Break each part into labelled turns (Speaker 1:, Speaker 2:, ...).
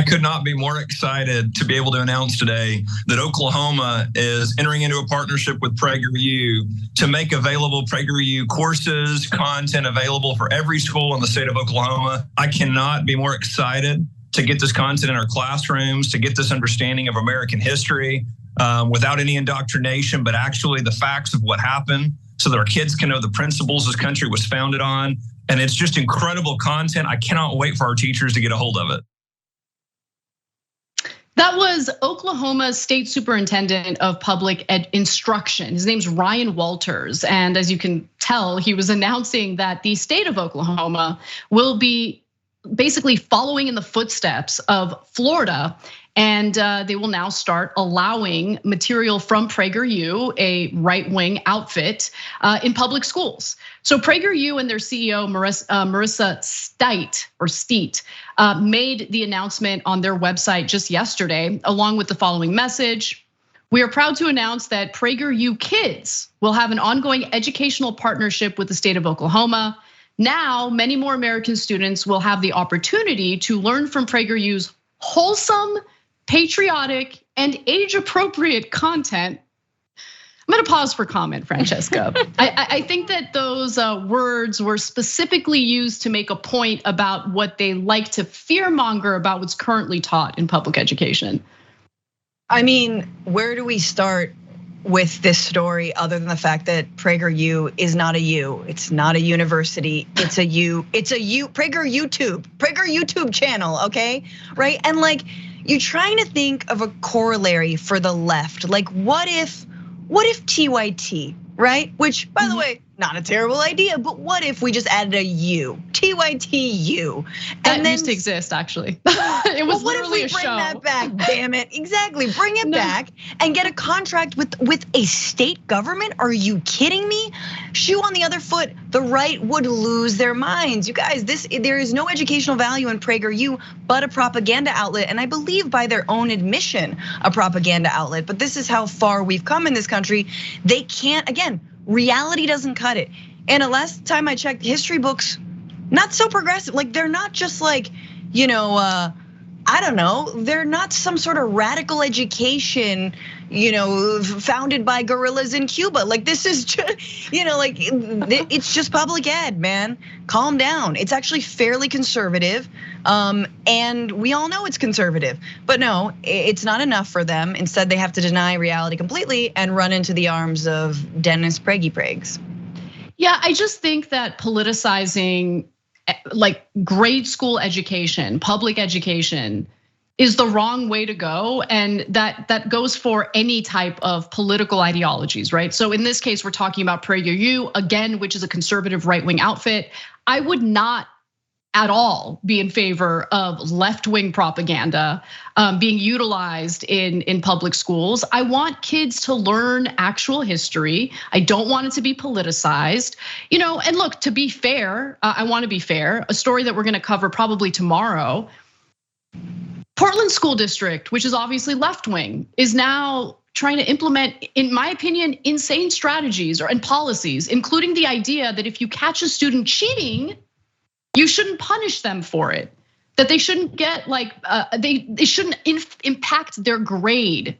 Speaker 1: I could not be more excited to be able to announce today that Oklahoma is entering into a partnership with PragerU to make available PragerU courses, content available for every school in the state of Oklahoma. I cannot be more excited to get this content in our classrooms, to get this understanding of American history without any indoctrination, but actually the facts of what happened so that our kids can know the principles this country was founded on. And it's just incredible content. I cannot wait for our teachers to get a hold of it.
Speaker 2: That was Oklahoma State Superintendent of Public Instruction. His name's Ryan Walters. And as you can tell, he was announcing that the state of Oklahoma will be basically following in the footsteps of Florida. And they will now start allowing material from PragerU, a right-wing outfit, in public schools. So PragerU and their CEO, Marissa Steet, made the announcement on their website just yesterday, along with the following message. We are proud to announce that PragerU Kids will have an ongoing educational partnership with the state of Oklahoma. Now, many more American students will have the opportunity to learn from PragerU's wholesome, patriotic, and age-appropriate content. I'm gonna pause for comment, Francesca. I think that those words were specifically used to make a point about what they like to fearmonger about what's currently taught in public education.
Speaker 3: I mean, where do we start with this story other than the fact that PragerU is not a U? It's not a university, it's a U. It's a U, Prager YouTube channel, okay? Right, and like, you're trying to think of a corollary for the left. Like, what if TYT, right? Which, by the way, not a terrible idea, but what if we just added a U, TYTU?
Speaker 2: That used to exist, actually. It was literally a show.
Speaker 3: What if we bring that back, damn it? Exactly, bring it back and get a contract with a state government? Are you kidding me? Shoe on the other foot, the right would lose their minds. You guys, there is no educational value in PragerU, but a propaganda outlet, and I believe by their own admission, a propaganda outlet. But this is how far we've come in this country. They can't, again, reality doesn't cut it. And the last time I checked, history books, not so progressive. Like, they're not just like, I don't know, they're not some sort of radical education, founded by guerrillas in Cuba. Like, this is just, it's just public ed, man. Calm down. It's actually fairly conservative. And we all know it's conservative, but no, it's not enough for them. Instead, they have to deny reality completely and run into the arms of Dennis Prags.
Speaker 2: Yeah, I just think that politicizing like grade school education, public education, is the wrong way to go. And that goes for any type of political ideologies, right? So in this case, we're talking about PragerU, again, which is a conservative right-wing outfit. I would not at all be in favor of left-wing propaganda being utilized in public schools. I want kids to learn actual history. I don't want it to be politicized. And look, to be fair, I want to be fair. A story that we're going to cover probably tomorrow. Portland School District, which is obviously left-wing, is now trying to implement, in my opinion, insane strategies and policies, including the idea that if you catch a student cheating, you shouldn't punish them for it. That they shouldn't get they shouldn't impact their grade.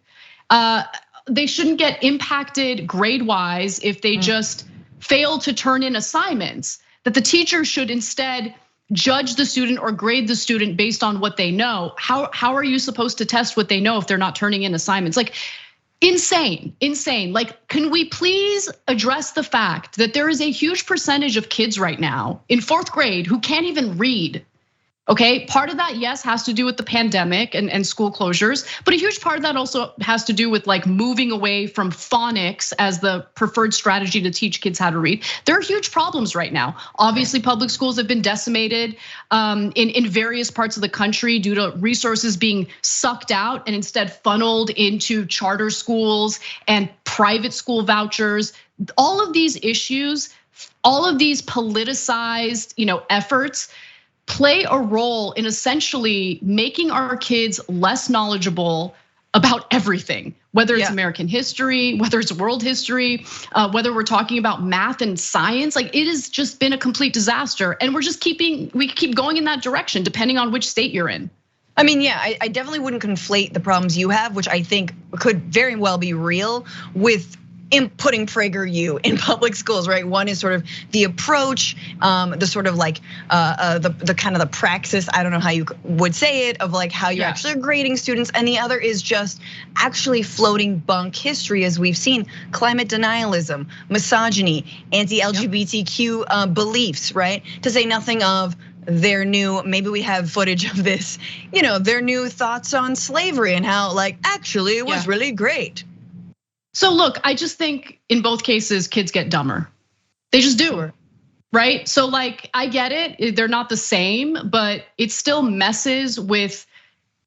Speaker 2: They shouldn't get impacted grade-wise if they just fail to turn in assignments. That the teacher should instead judge the student or grade the student based on what they know. How are you supposed to test what they know if they're not turning in assignments? Like, insane. Like, can we please address the fact that there is a huge percentage of kids right now in 4th grade who can't even read? Okay, part of that, yes, has to do with the pandemic and school closures, but a huge part of that also has to do with like moving away from phonics as the preferred strategy to teach kids how to read. There are huge problems right now. Obviously, public schools have been decimated in various parts of the country due to resources being sucked out and instead funneled into charter schools and private school vouchers. All of these issues, all of these politicized, efforts play a role in essentially making our kids less knowledgeable about everything, whether it's American history, whether it's world history, whether we're talking about math and science. Like, it has just been a complete disaster, and we keep going in that direction depending on which state you're in.
Speaker 3: I mean, yeah, I definitely wouldn't conflate the problems you have, which I think could very well be real, with putting PragerU in public schools, right? One is sort of the approach, the sort of like the kind of the praxis, I don't know how you would say it, of like how you're actually grading students, and the other is just actually floating bunk history, as we've seen, climate denialism, misogyny, anti-LGBTQ beliefs, right? To say nothing of their new, maybe we have footage of this, their new thoughts on slavery and how like actually it was really great.
Speaker 2: So look, I just think in both cases, kids get dumber. They just do, right? So like, I get it, they're not the same, but it still messes with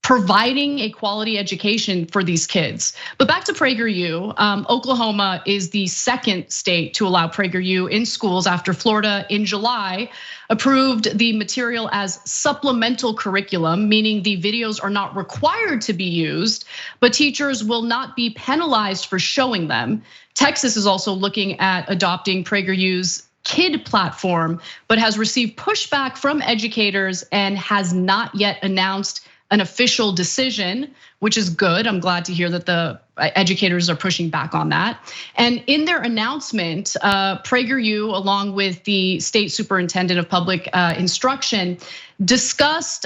Speaker 2: providing a quality education for these kids. But back to PragerU, Oklahoma is the second state to allow PragerU in schools after Florida in July approved the material as supplemental curriculum, meaning the videos are not required to be used, but teachers will not be penalized for showing them. Texas is also looking at adopting PragerU's Kid platform, but has received pushback from educators and has not yet announced an official decision, which is good. I'm glad to hear that the educators are pushing back on that. And in their announcement, PragerU, along with the state superintendent of public instruction, discussed,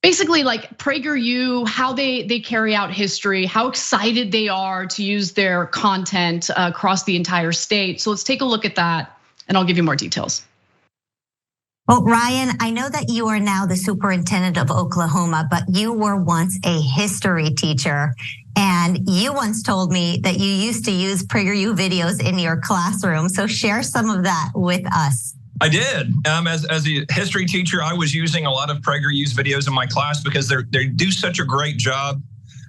Speaker 2: basically like PragerU, how they carry out history, how excited they are to use their content across the entire state. So let's take a look at that, and I'll give you more details.
Speaker 4: Well, Ryan, I know that you are now the superintendent of Oklahoma, but you were once a history teacher. And you once told me that you used to use PragerU videos in your classroom. So share some of that with us.
Speaker 1: I did. As a history teacher, I was using a lot of PragerU's videos in my class because they do such a great job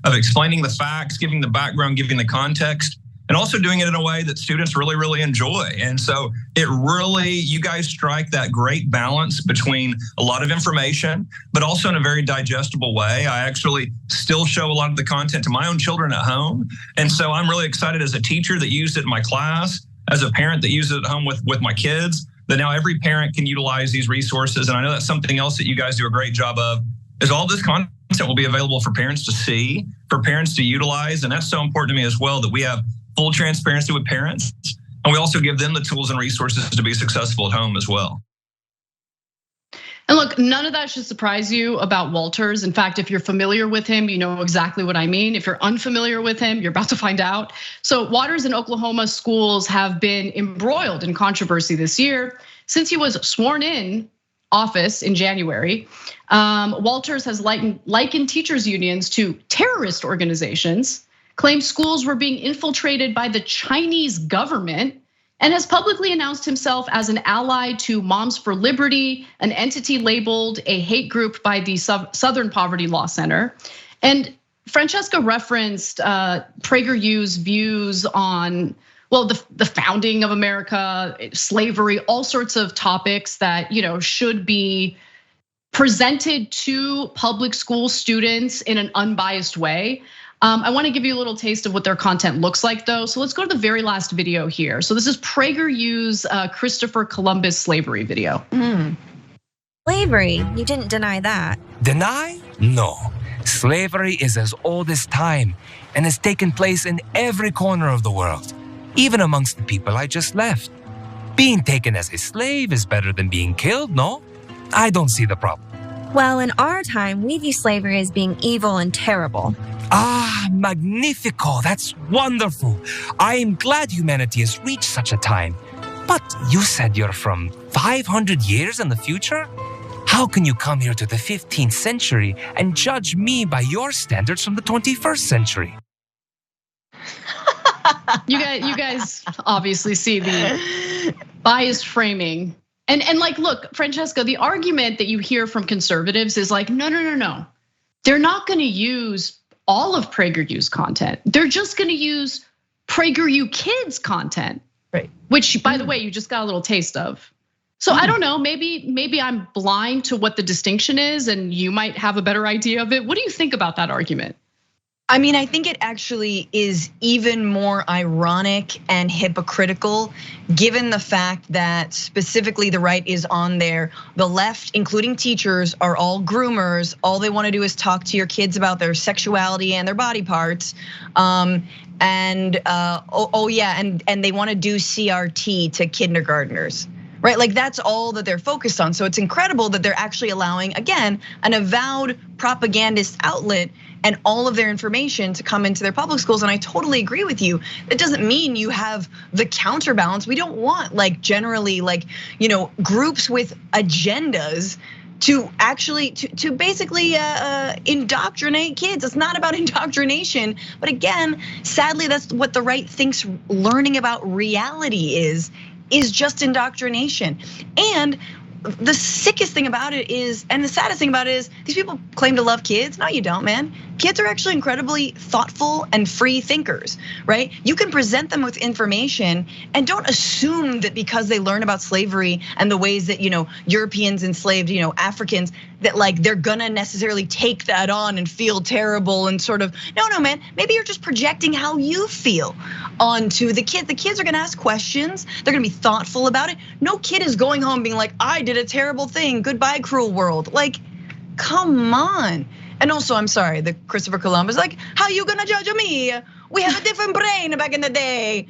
Speaker 1: of explaining the facts, giving the background, giving the context, and also doing it in a way that students really, really enjoy. And so you guys strike that great balance between a lot of information, but also in a very digestible way. I actually still show a lot of the content to my own children at home. And so I'm really excited as a teacher that used it in my class, as a parent that uses it at home with my kids, that now every parent can utilize these resources. And I know that's something else that you guys do a great job of, is all this content will be available for parents to see, for parents to utilize. And that's so important to me as well, that we have full transparency with parents, and we also give them the tools and resources to be successful at home as well.
Speaker 2: And look, none of that should surprise you about Walters. In fact, if you're familiar with him, you know exactly what I mean. If you're unfamiliar with him, you're about to find out. So Walters in Oklahoma schools have been embroiled in controversy this year since he was sworn in office in January. Walters has likened teachers unions to terrorist organizations, claimed schools were being infiltrated by the Chinese government, and has publicly announced himself as an ally to Moms for Liberty, an entity labeled a hate group by the Southern Poverty Law Center. And Francesca referenced PragerU's views on, well, the founding of America, slavery, all sorts of topics that should be presented to public school students in an unbiased way. I want to give you a little taste of what their content looks like though. So let's go to the very last video here. So this is PragerU's Christopher Columbus slavery video.
Speaker 5: Slavery, you didn't deny that.
Speaker 6: Deny? No. Slavery is as old as time and has taken place in every corner of the world, even amongst the people I just left. Being taken as a slave is better than being killed, no? I don't see the problem.
Speaker 5: Well, in our time, we view slavery as being evil and terrible.
Speaker 6: Ah, magnifico, that's wonderful. I am glad humanity has reached such a time. But you said you're from 500 years in the future? How can you come here to the 15th century and judge me by your standards from the 21st century?
Speaker 2: You guys obviously see the biased framing. And like, look, Francesca, the argument that you hear from conservatives is like, no. They're not gonna use all of PragerU's content. They're just gonna use PragerU Kids content,
Speaker 3: right?
Speaker 2: Which, by the way, you just got a little taste of. So I don't know, maybe I'm blind to what the distinction is, and you might have a better idea of it. What do you think about that argument?
Speaker 3: I mean, I think it actually is even more ironic and hypocritical given the fact that specifically the right is on there. The left, including teachers, are all groomers. All they want to do is talk to your kids about their sexuality and their body parts. And they want to do CRT to kindergartners. Right, like that's all that they're focused on. So it's incredible that they're actually allowing, again, an avowed propagandist outlet and all of their information to come into their public schools. And I totally agree with you. It doesn't mean you have the counterbalance. We don't want like generally like, groups with agendas to actually to basically indoctrinate kids. It's not about indoctrination, but again, sadly, that's what the right thinks learning about reality is just indoctrination. And the sickest thing about it is, and the saddest thing about it is, these people claim to love kids. No, you don't, man. Kids are actually incredibly thoughtful and free thinkers, right? You can present them with information and don't assume that because they learn about slavery and the ways that, Europeans enslaved, Africans, that like they're gonna necessarily take that on and feel terrible and sort of, no, man, maybe you're just projecting how you feel onto the kids. The kids are gonna ask questions, they're gonna be thoughtful about it. No kid is going home being like, I did a terrible thing, goodbye cruel world. Like, come on. And also, I'm sorry, the Christopher Columbus, like, how you gonna judge me? We have a different brain back in the day,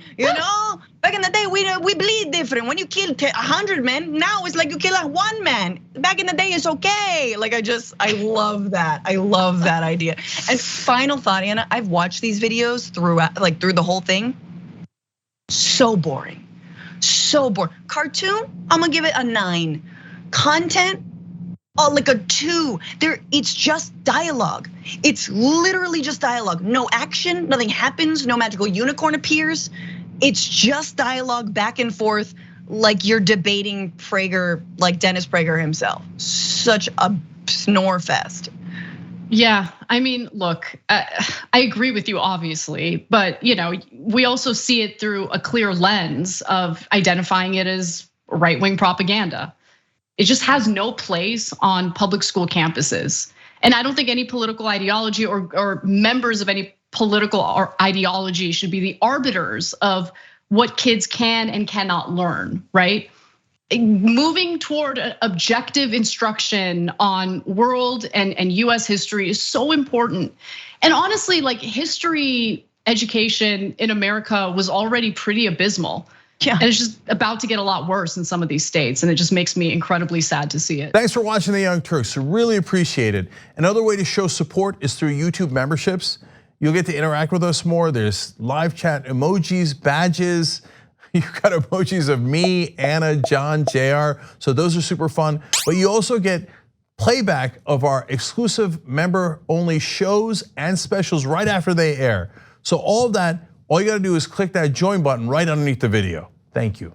Speaker 3: Back in the day, we bleed different. When you kill 100 men, now it's like you kill 1 man. Back in the day, it's okay. Like I love that. I love that idea. And final thought, Anna, I've watched these videos through the whole thing. So boring, so boring. Cartoon, I'm gonna give it a 9. Content, like a 2. It's just dialogue. It's literally just dialogue. No action, nothing happens, no magical unicorn appears. It's just dialogue back and forth like you're debating Prager, like Dennis Prager himself. Such a snore fest.
Speaker 2: Yeah, I mean, look, I agree with you, obviously, but we also see it through a clear lens of identifying it as right-wing propaganda. It just has no place on public school campuses. And I don't think any political ideology or members of any political ideology should be the arbiters of what kids can and cannot learn, right? Moving toward objective instruction on world and US history is so important. And honestly, like history education in America was already pretty abysmal. Yeah. And it's just about to get a lot worse in some of these states. And it just makes me incredibly sad to see it.
Speaker 7: Thanks for watching The Young Turks, really appreciate it. Another way to show support is through YouTube memberships. You'll get to interact with us more. There's live chat emojis, badges. You've got emojis of me, Anna, John, JR. So those are super fun. But you also get playback of our exclusive member only shows and specials right after they air. So all of that, all you gotta do is click that join button right underneath the video. Thank you.